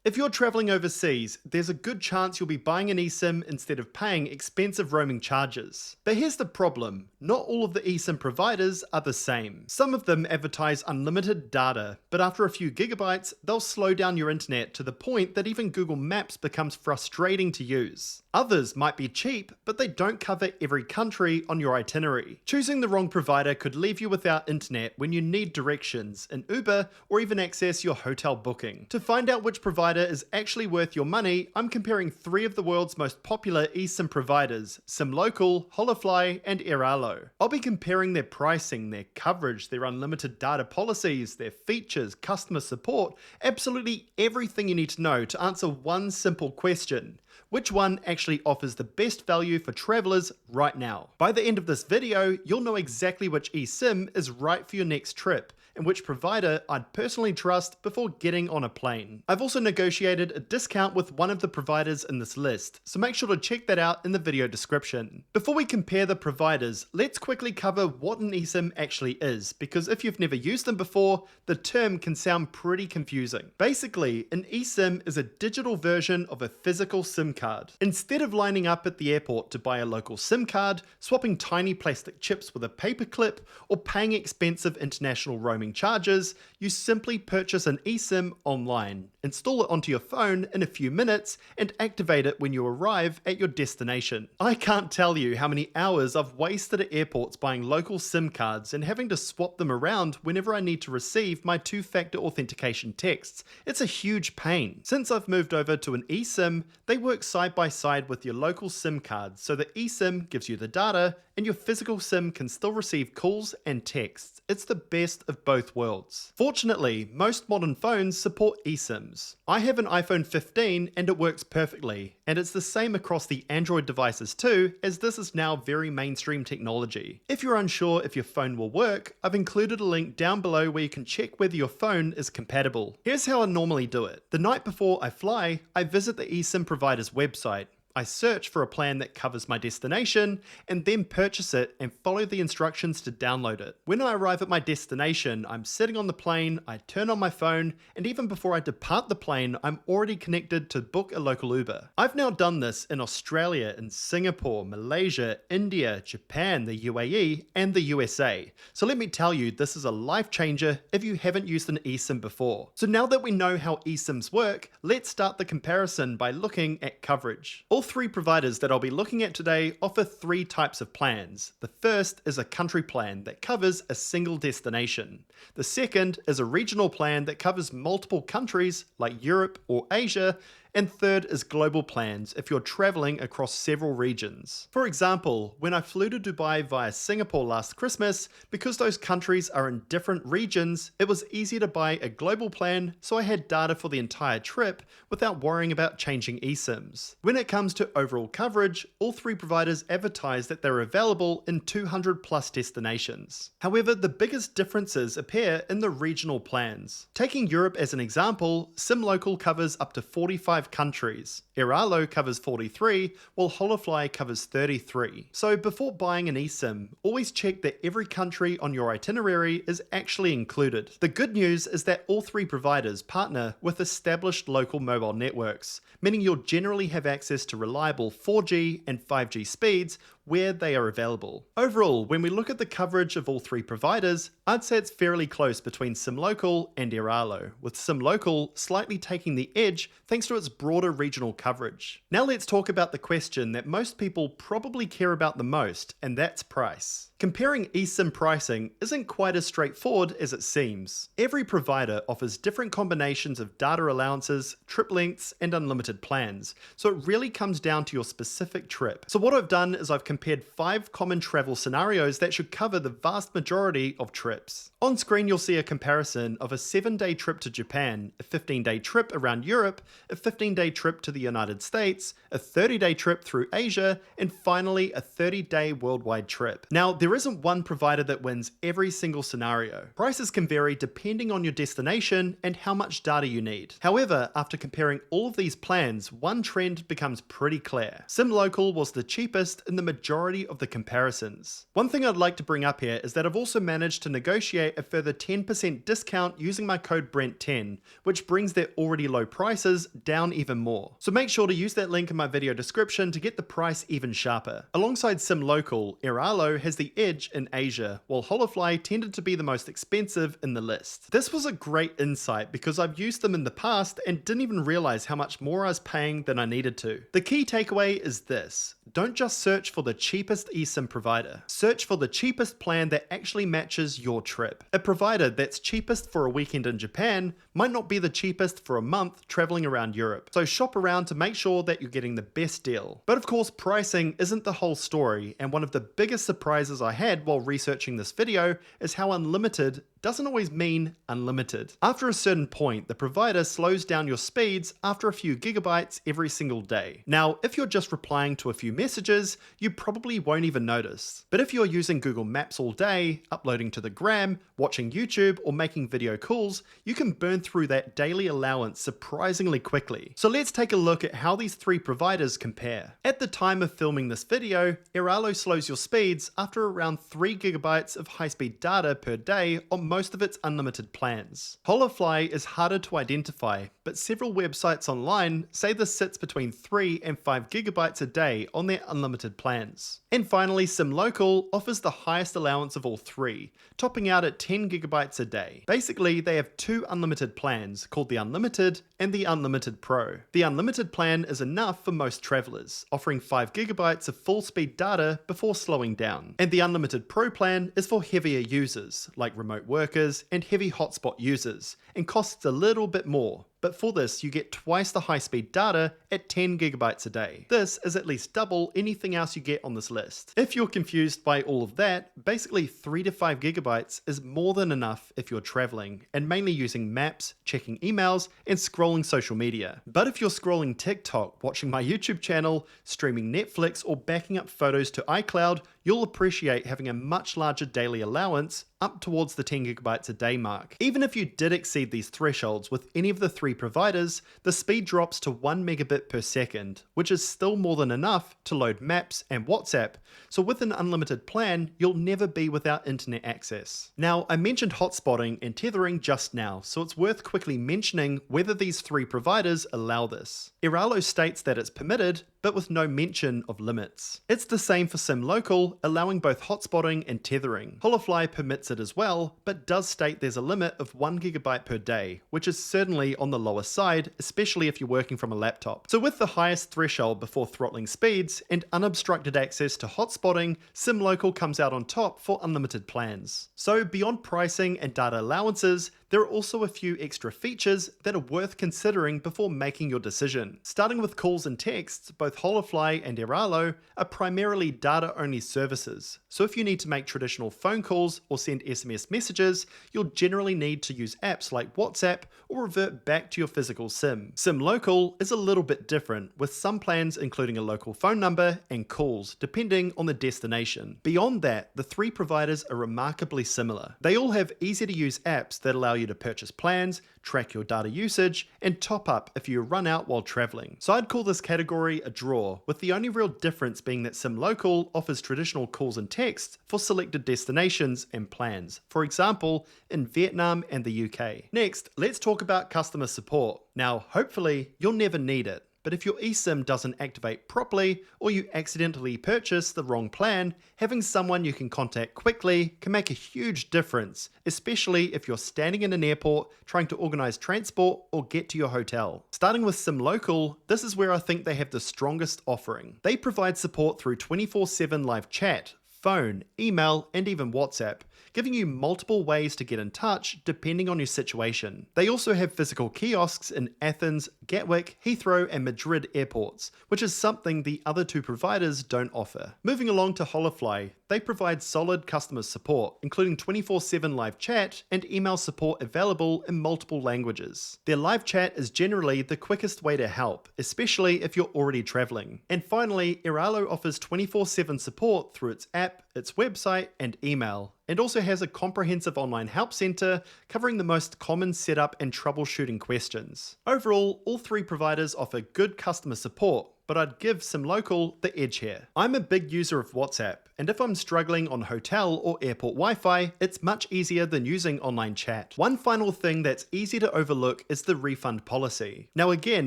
If you're traveling overseas, there's a good chance you'll be buying an eSIM instead of paying expensive roaming charges. But here's the problem, not all of the eSIM providers are the same. Some of them advertise unlimited data, but after a few gigabytes, they'll slow down your internet to the point that even Google Maps becomes frustrating to use. Others might be cheap, but they don't cover every country on your itinerary. Choosing the wrong provider could leave you without internet when you need directions, an Uber, or even access your hotel booking. To find out which provider is actually worth your money, I'm comparing 3 of the world's most popular eSIM providers: SimLocal, Holafly, and Airalo. I'll be comparing their pricing, their coverage, their unlimited data policies, their features, customer support, absolutely everything you need to know to answer one simple question: which one actually offers the best value for travelers right now? By the end of this video, you'll know exactly which eSIM is right for your next trip and which provider I'd personally trust before getting on a plane. I've also negotiated a discount with one of the providers in this list, so make sure to check that out in the video description. Before we compare the providers, let's quickly cover what an eSIM actually is, because if you've never used them before, the term can sound pretty confusing. Basically, an eSIM is a digital version of a physical SIM card. Instead of lining up at the airport to buy a local SIM card, swapping tiny plastic chips with a paperclip, or paying expensive international roaming charges, you simply purchase an eSIM online, install it onto your phone in a few minutes, and activate it when you arrive at your destination. I can't tell you how many hours I've wasted at airports buying local SIM cards and having to swap them around whenever I need to receive my two-factor authentication texts. It's a huge pain. Since I've moved over to an eSIM, they work side by side with your local SIM card, so the eSIM gives you the data and your physical SIM can still receive calls and texts. It's the best of both worlds. Fortunately, most modern phones support eSIMs. I have an iPhone 15 and it works perfectly, and it's the same across the Android devices too, as this is now very mainstream technology. If you're unsure if your phone will work, I've included a link down below where you can check whether your phone is compatible. Here's how I normally do it. The night before I fly, I visit the eSIM provider's website. I search for a plan that covers my destination and then purchase it and follow the instructions to download it. When I arrive at my destination, I'm sitting on the plane, I turn on my phone, and even before I depart the plane, I'm already connected to book a local Uber. I've now done this in Australia, in Singapore, Malaysia, India, Japan, the UAE, and the USA. So let me tell you, this is a life changer if you haven't used an eSIM before. So now that we know how eSIMs work, let's start the comparison by looking at coverage. All 3 providers that I'll be looking at today offer 3 types of plans. The first is a country plan that covers a single destination. The second is a regional plan that covers multiple countries like Europe or Asia. And third is global plans if you're traveling across several regions. For example, when I flew to Dubai via Singapore last Christmas, because those countries are in different regions, it was easier to buy a global plan, so I had data for the entire trip without worrying about changing eSIMs. When it comes to overall coverage, all 3 providers advertise that they're available in 200 plus destinations. However, the biggest differences appear in the regional plans. Taking Europe as an example, SimLocal covers up to 45 countries. Airalo covers 43, while Holafly covers 33. So before buying an eSIM, always check that every country on your itinerary is actually included. The good news is that all 3 providers partner with established local mobile networks, meaning you'll generally have access to reliable 4G and 5G speeds where they are available. Overall, when we look at the coverage of all 3 providers, I'd say it's fairly close between SimLocal and Airalo, with SimLocal slightly taking the edge thanks to its broader regional coverage. Now let's talk about the question that most people probably care about the most, and that's price. Comparing eSIM pricing isn't quite as straightforward as it seems. Every provider offers different combinations of data allowances, trip lengths, and unlimited plans, so it really comes down to your specific trip. So what I've done is I've compared 5 common travel scenarios that should cover the vast majority of trips. On screen you'll see a comparison of a 7-day trip to Japan, a 15-day trip around Europe, a 15-day trip to the United States, a 30-day trip through Asia, and finally a 30-day worldwide trip. Now, there isn't one provider that wins every single scenario. Prices can vary depending on your destination and how much data you need. However, after comparing all of these plans, one trend becomes pretty clear. SimLocal was the cheapest in the majority majority of the comparisons. One thing I'd like to bring up here is that I've also managed to negotiate a further 10% discount using my code Brent10, which brings their already low prices down even more. So make sure to use that link in my video description to get the price even sharper. Alongside SimLocal, Airalo has the edge in Asia, while Holafly tended to be the most expensive in the list. This was a great insight because I've used them in the past and didn't even realize how much more I was paying than I needed to. The key takeaway is this: don't just search for the cheapest eSIM provider. Search for the cheapest plan that actually matches your trip. A provider that's cheapest for a weekend in Japan might not be the cheapest for a month traveling around Europe. So shop around to make sure that you're getting the best deal. But of course, pricing isn't the whole story, and one of the biggest surprises I had while researching this video is how unlimited doesn't always mean unlimited. After a certain point, the provider slows down your speeds after a few gigabytes every single day. Now, if you're just replying to a few messages, you probably won't even notice. But if you're using Google Maps all day, uploading to the gram, watching YouTube, or making video calls, you can burn through that daily allowance surprisingly quickly. So let's take a look at how these three providers compare. At the time of filming this video, Airalo slows your speeds after around 3 gigabytes of high-speed data per day on most of its unlimited plans. Holafly is harder to identify, but several websites online say this sits between 3 and 5 gigabytes a day on their unlimited plans. And finally, SimLocal offers the highest allowance of all three, topping out at 10 gigabytes a day. Basically, they have two unlimited plans called the Unlimited and the Unlimited Pro. The Unlimited plan is enough for most travelers, offering 5 gigabytes of full-speed data before slowing down. And the Unlimited Pro plan is for heavier users, like remote workers and heavy hotspot users, and costs a little bit more. But for this, you get twice the high-speed data at 10 gigabytes a day. This is at least double anything else you get on this list. If you're confused by all of that, basically 3 to 5 gigabytes is more than enough if you're traveling, and mainly using maps, checking emails, and scrolling social media. But if you're scrolling TikTok, watching my YouTube channel, streaming Netflix, or backing up photos to iCloud, you'll appreciate having a much larger daily allowance up towards the 10 gigabytes a day mark. Even if you did exceed these thresholds with any of the three providers, the speed drops to 1 megabit per second, which is still more than enough to load maps and WhatsApp, so with an unlimited plan, you'll never be without internet access. Now, I mentioned hotspotting and tethering just now, so it's worth quickly mentioning whether these three providers allow this. Airalo states that it's permitted, but with no mention of limits. It's the same for SimLocal, allowing both hotspotting and tethering. Holafly permits it as well, but does state there's a limit of 1 gigabyte per day, which is certainly on the lower side, especially if you're working from a laptop. So with the highest threshold before throttling speeds and unobstructed access to hotspotting, SimLocal comes out on top for unlimited plans. So beyond pricing and data allowances, there are also a few extra features that are worth considering before making your decision. Starting with calls and texts, both Holafly and Airalo are primarily data-only services, so if you need to make traditional phone calls or send SMS messages, you'll generally need to use apps like WhatsApp or revert back to your physical SIM. SimLocal is a little bit different, with some plans including a local phone number and calls, depending on the destination. Beyond that, the three providers are remarkably similar. They all have easy-to-use apps that allow you to purchase plans, track your data usage, and top up if you run out while traveling. So I'd call this category a draw, with the only real difference being that SimLocal offers traditional calls and texts for selected destinations and plans, for example, in Vietnam and the UK. Next, let's talk about customer support. Now, hopefully, you'll never need it. But if your eSIM doesn't activate properly, or you accidentally purchase the wrong plan, having someone you can contact quickly can make a huge difference, especially if you're standing in an airport trying to organize transport or get to your hotel. Starting with SimLocal, this is where I think they have the strongest offering. They provide support through 24/7 live chat, phone, email, and even WhatsApp, giving you multiple ways to get in touch depending on your situation. They also have physical kiosks in Athens, Gatwick, Heathrow, and Madrid airports, which is something the other two providers don't offer. Moving along to Holafly, they provide solid customer support, including 24/7 live chat and email support available in multiple languages. Their live chat is generally the quickest way to help, especially if you're already traveling. And finally, Airalo offers 24/7 support through its app its website, and email, and also has a comprehensive online help center covering the most common setup and troubleshooting questions. Overall, all three providers offer good customer support, but I'd give SimLocal the edge here. I'm a big user of WhatsApp, and if I'm struggling on hotel or airport Wi-Fi, it's much easier than using online chat. One final thing that's easy to overlook is the refund policy. Now again,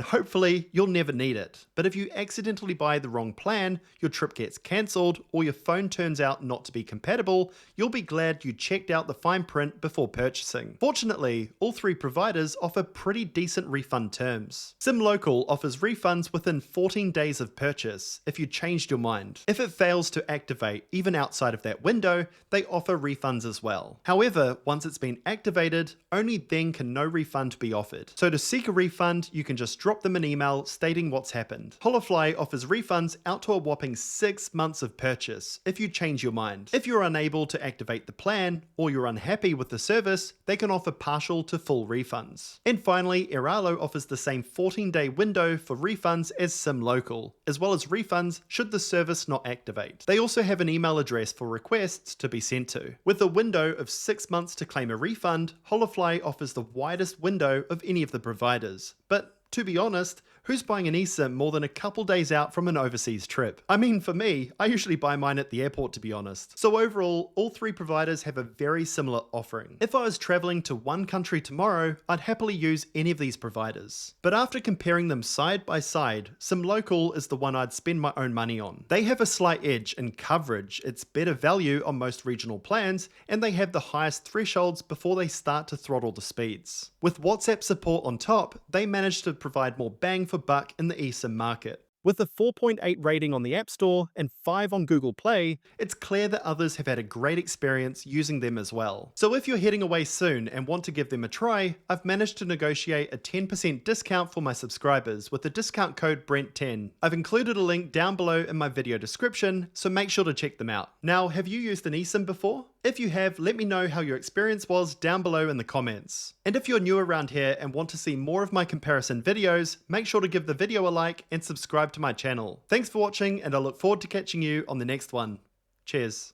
hopefully you'll never need it, but if you accidentally buy the wrong plan, your trip gets cancelled, or your phone turns out not to be compatible, you'll be glad you checked out the fine print before purchasing. Fortunately, all three providers offer pretty decent refund terms. SimLocal offers refunds within 14 days of purchase if you changed your mind. If it fails to activate even outside of that window, they offer refunds as well. However, once it's been activated, only then can no refund be offered. So to seek a refund, you can just drop them an email stating what's happened. Holafly offers refunds out to a whopping 6 months of purchase if you change your mind. If you're unable to activate the plan, or you're unhappy with the service, they can offer partial to full refunds. And finally, Airalo offers the same 14-day window for refunds as SimLocal, as well as refunds should the service not activate. They also have an email address for requests to be sent to. With a window of 6 months to claim a refund, Holafly offers the widest window of any of the providers. But to be honest, who's buying an eSIM more than a couple days out from an overseas trip? I mean, for me, I usually buy mine at the airport, to be honest. So overall, all three providers have a very similar offering. If I was traveling to one country tomorrow, I'd happily use any of these providers. But after comparing them side by side, SimLocal is the one I'd spend my own money on. They have a slight edge in coverage, it's better value on most regional plans, and they have the highest thresholds before they start to throttle the speeds. With WhatsApp support on top, they managed to provide more bang for buck in the eSIM market. With a 4.8 rating on the App Store and 5 on Google Play, it's clear that others have had a great experience using them as well. So if you're heading away soon and want to give them a try, I've managed to negotiate a 10% discount for my subscribers with the discount code Brent10. I've included a link down below in my video description, so make sure to check them out. Now, have you used an eSIM before? If you have, let me know how your experience was down below in the comments. And if you're new around here and want to see more of my comparison videos, make sure to give the video a like and subscribe to my channel. Thanks for watching, and I look forward to catching you on the next one. Cheers.